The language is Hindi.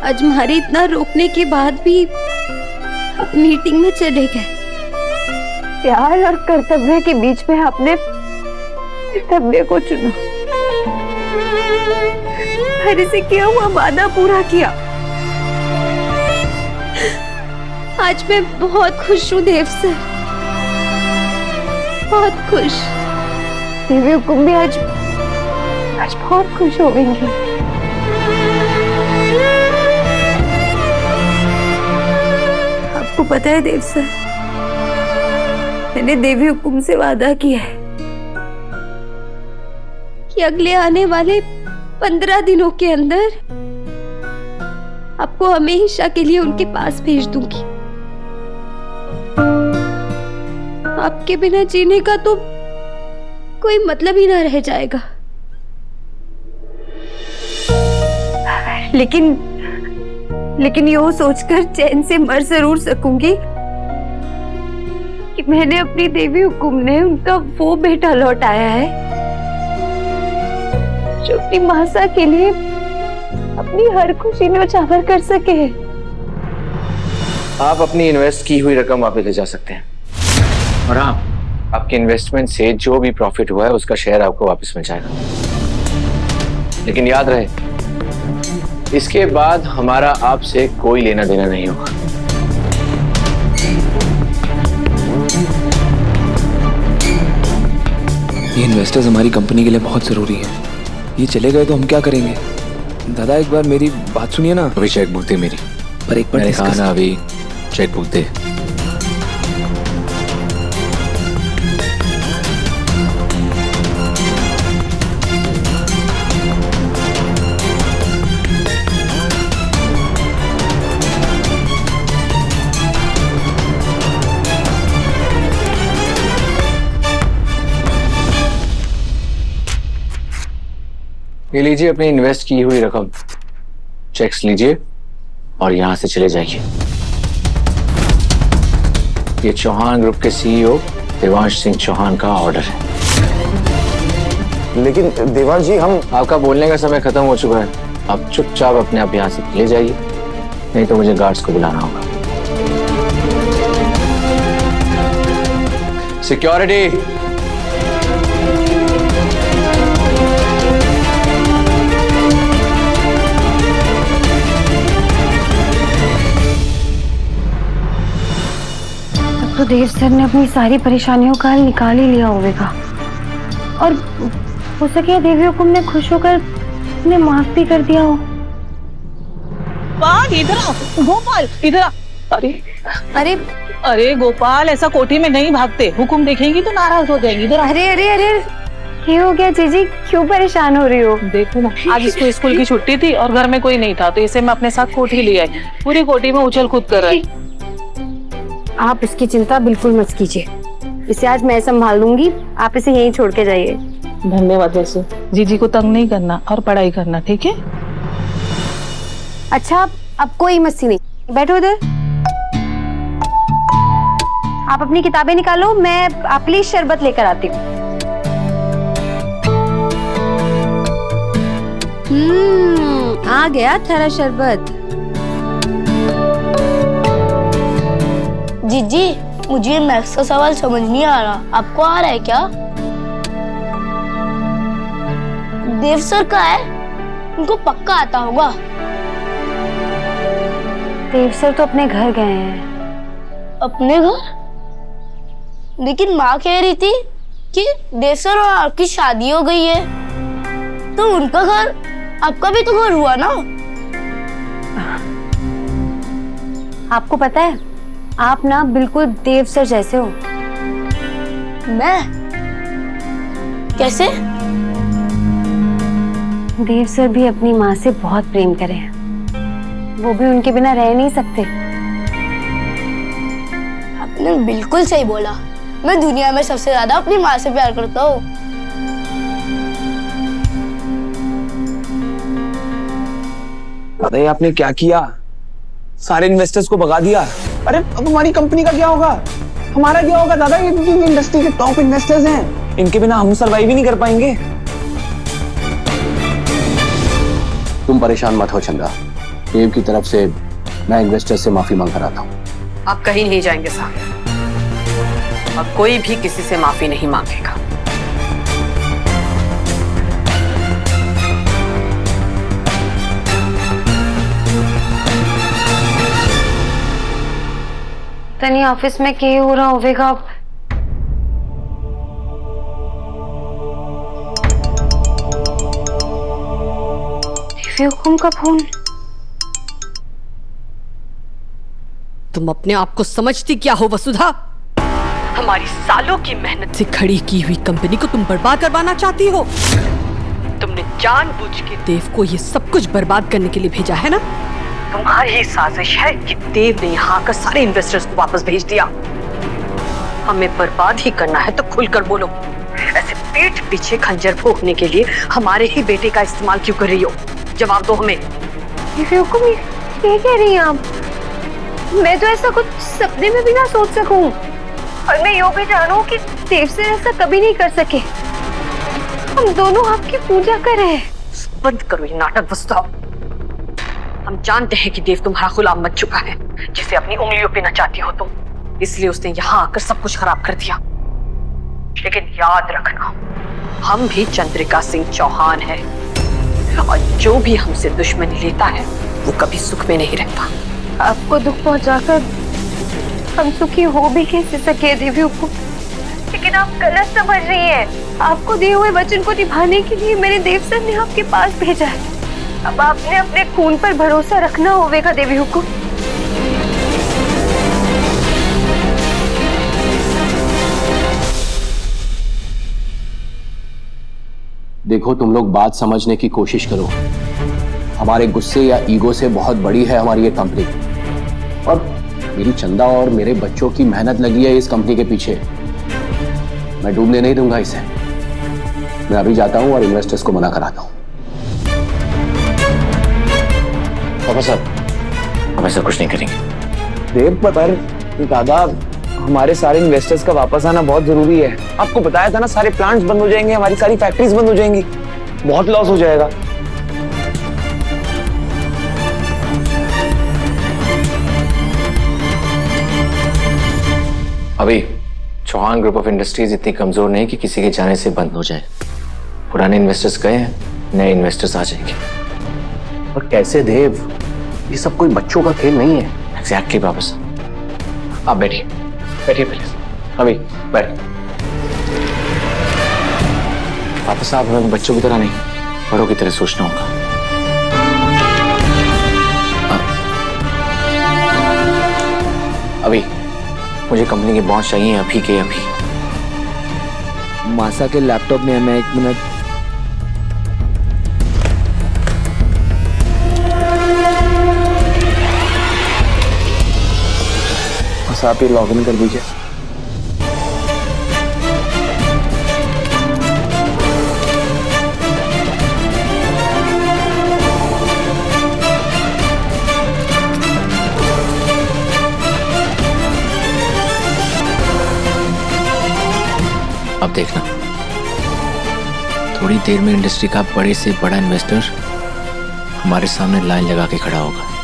अजमारी इतना रोकने के बाद भी मीटिंग में चले गए। प्यार और कर्तव्य के बीच में आपने कर्तव्य को चुना और इसे किया हुआ वादा पूरा किया। आज मैं बहुत खुश हूँ देव सर, बहुत खुश। देवी हुकुम भी आज बहुत खुश होंगी। आपको पता है देव सर, मैंने देवी हुकुम से वादा किया है कि अगले आने वाले 15 दिनों के अंदर आपको हमेशा के लिए उनके पास भेज दूंगी। आपके बिना जीने का तो कोई मतलब ही ना रह जाएगा। लेकिन ये सोचकर चैन से मर जरूर सकूंगी कि मैंने अपनी देवी हुकुम ने उनका वो बेटा लौटाया है जो अपनी मासा के लिए अपनी हर खुशी में उजागर कर सके। आप अपनी इन्वेस्ट की हुई रकम वापस ले जा सकते हैं और हाँ, आपके इन्वेस्टमेंट से जो भी प्रॉफिट हुआ है उसका शेयर आपको वापस मिल जाएगा। लेकिन याद रहे, इसके बाद हमारा आपसे कोई लेना देना नहीं होगा। ये इन्वेस्टर्स हमारी कंपनी के लिए बहुत जरूरी है। ये चले गए तो हम क्या करेंगे? दादा एक बार मेरी बात सुनिए ना। अभी चेक बुक दे मेरी। पर एक बार मैंने कहा ना, अभी चेक बुक दे। ये लीजिए अपनी इन्वेस्ट की हुई रकम, चेक्स लीजिए और यहां से चले जाइए। ये चौहान ग्रुप के सीईओ देवांश सिंह चौहान का ऑर्डर है। लेकिन देवांश जी, हम आपका बोलने का समय खत्म हो चुका है। आप चुपचाप अपने आप यहां से चले जाइए, नहीं तो मुझे गार्ड्स को बुलाना होगा। सिक्योरिटी, तो देव सर ने अपनी सारी परेशानियों का हल निकाल ही लिया होगा और हो सके देवी हुकुम ने खुश होकर उन्हें माफ भी कर दिया हो। इधर आओ गोपाल, इधर आ। अरे अरे अरे गोपाल, ऐसा कोठी में नहीं भागते, हुकुम देखेंगी तो नाराज हो जाएंगी। इधर अरे अरे अरे ये हो गया जीजी, क्यों परेशान हो रही हो? देखो ना, आज इसको स्कूल की छुट्टी थी और घर में कोई नहीं था, तो इसे मैं अपने साथ कोठी ले आई। पूरी कोठी में उछल कूद कर रहा है। आप इसकी चिंता बिल्कुल मत कीजिए, इसे आज मैं संभाल लूंगी। आप इसे यहीं छोड़ के जाइए। धन्यवाद। वैसे जीजी को तंग नहीं करना और पढ़ाई करना, ठीक है? अच्छा अब कोई मस्ती नहीं, बैठो इधर। आप अपनी किताबें निकालो, मैं आपके लिए शरबत लेकर आती हूँ। आ गया थारा शरबत। जीजी, मुझे मैथ्स का सवाल समझ नहीं आ रहा, आपको आ रहा है क्या? देव सर का है, उनको पक्का आता होगा। देव सर तो अपने घर गए हैं। अपने घर? लेकिन माँ कह रही थी कि देव सर और आपकी शादी हो गई है, तो उनका घर, आपका भी तो घर हुआ ना? आपको पता है, आप ना बिल्कुल देव सर जैसे हो। मैं? कैसे? देव सर भी अपनी माँ से बहुत प्रेम करे हैं, वो भी उनके बिना रह नहीं सकते। आपने बिल्कुल सही बोला, मैं दुनिया में सबसे ज्यादा अपनी माँ से प्यार करता हूँ। पता है आपने क्या किया? सारे इन्वेस्टर्स को भगा दिया। अरे अब हमारी कंपनी का क्या होगा? हमारा क्या होगा दादा? ये इंडस्ट्री के टॉप इन्वेस्टर्स हैं, इनके बिना हम सर्वाइव ही नहीं कर पाएंगे। तुम परेशान मत हो चंदा, देव की तरफ से मैं इन्वेस्टर से माफी मांग कर आता हूँ। आप कहीं नहीं जाएंगे साहब, और कोई भी किसी से माफी नहीं मांगेगा। तनी ऑफिस में क्या हो रहा होगा अब? हुकुम का फोन। तुम अपने आप को समझती क्या हो वसुधा? हमारी सालों की मेहनत से खड़ी की हुई कंपनी को तुम बर्बाद करवाना चाहती हो। तुमने जानबूझ के देव को ये सब कुछ बर्बाद करने के लिए भेजा है ना? तुम्हारी ही साजिश है कि देव ने यहाँ आकर सारे इन्वेस्टर्स को वापस भेज दिया। हमें बर्बाद ही करना है तो खुलकर बोलो। ऐसे पीठ पीछे खंजर भोंकने के लिए हमारे ही बेटे का इस्तेमाल क्यों कर रही हो? जवाब दो हमें। ये कह रही हैं आप? मैं तो ऐसा कुछ सपने में भी ना सोच सकूं, और मैं यो भी जानूं कि देव से ऐसा कभी नहीं कर सके। हम दोनों आपकी पूजा कर रहे हैं। बंद करो ये नाटक वसुधा। हम जानते हैं कि देव तुम्हारा गुलाम बन चुका है, जिसे अपनी उंगलियों पे नचाती हो तुम, इसलिए उसने यहाँ आकर सब कुछ खराब कर दिया। लेकिन याद रखना, हम भी चंद्रिका सिंह चौहान हैं, और जो भी हमसे दुश्मनी लेता है वो कभी सुख में नहीं रहता। आपको दुख पहुंचाकर हम सुखी हो भी कैसे सके देवी को? लेकिन आप गलत समझ रही हैं। आपको दिए हुए वचन को निभाने के लिए मेरे देव सर ने आपके पास भेजा है। अब आपने अपने खून पर भरोसा रखना होगा देवी हुकुम। देखो, तुम लोग बात समझने की कोशिश करो। हमारे गुस्से या ईगो से बहुत बड़ी है हमारी ये कंपनी, और मेरी चंदा और मेरे बच्चों की मेहनत लगी है इस कंपनी के पीछे। मैं डूबने नहीं दूंगा इसे। मैं अभी जाता हूं और इन्वेस्टर्स को मना कराता हूं। पापा साहब, हम ऐसा कुछ नहीं करेंगे। देव, पर दादा, हमारे सारे इन्वेस्टर्स का वापस आना बहुत जरूरी है। आपको बताया था ना, सारे प्लांट्स बंद हो जाएंगे, हमारी सारी फैक्ट्रीज बंद हो जाएंगी, बहुत लॉस हो जाएगा। अभी चौहान ग्रुप ऑफ इंडस्ट्रीज इतनी कमजोर नहीं कि किसी के जाने से बंद हो जाए। पुराने इन्वेस्टर्स गए हैं, नए इन्वेस्टर्स आ जाएंगे। और कैसे देव? ये सब कोई बच्चों का खेल नहीं है। एग्जैक्टली पापा साहब। आप बैठिए, बैठिए प्लीज। अभी बैठ। पापा साहब, हमें बच्चों की तरह नहीं, बड़ों की तरह सोचना होगा। अभी मुझे कंपनी के बॉन्ड्स चाहिए, अभी के अभी। मासा के लैपटॉप में है, मैं 1 मिनट। बस आप ये लॉग इन कर दीजिए। अब देखना, थोड़ी देर में इंडस्ट्री का बड़े से बड़ा इन्वेस्टर हमारे सामने लाइन लगा के खड़ा होगा।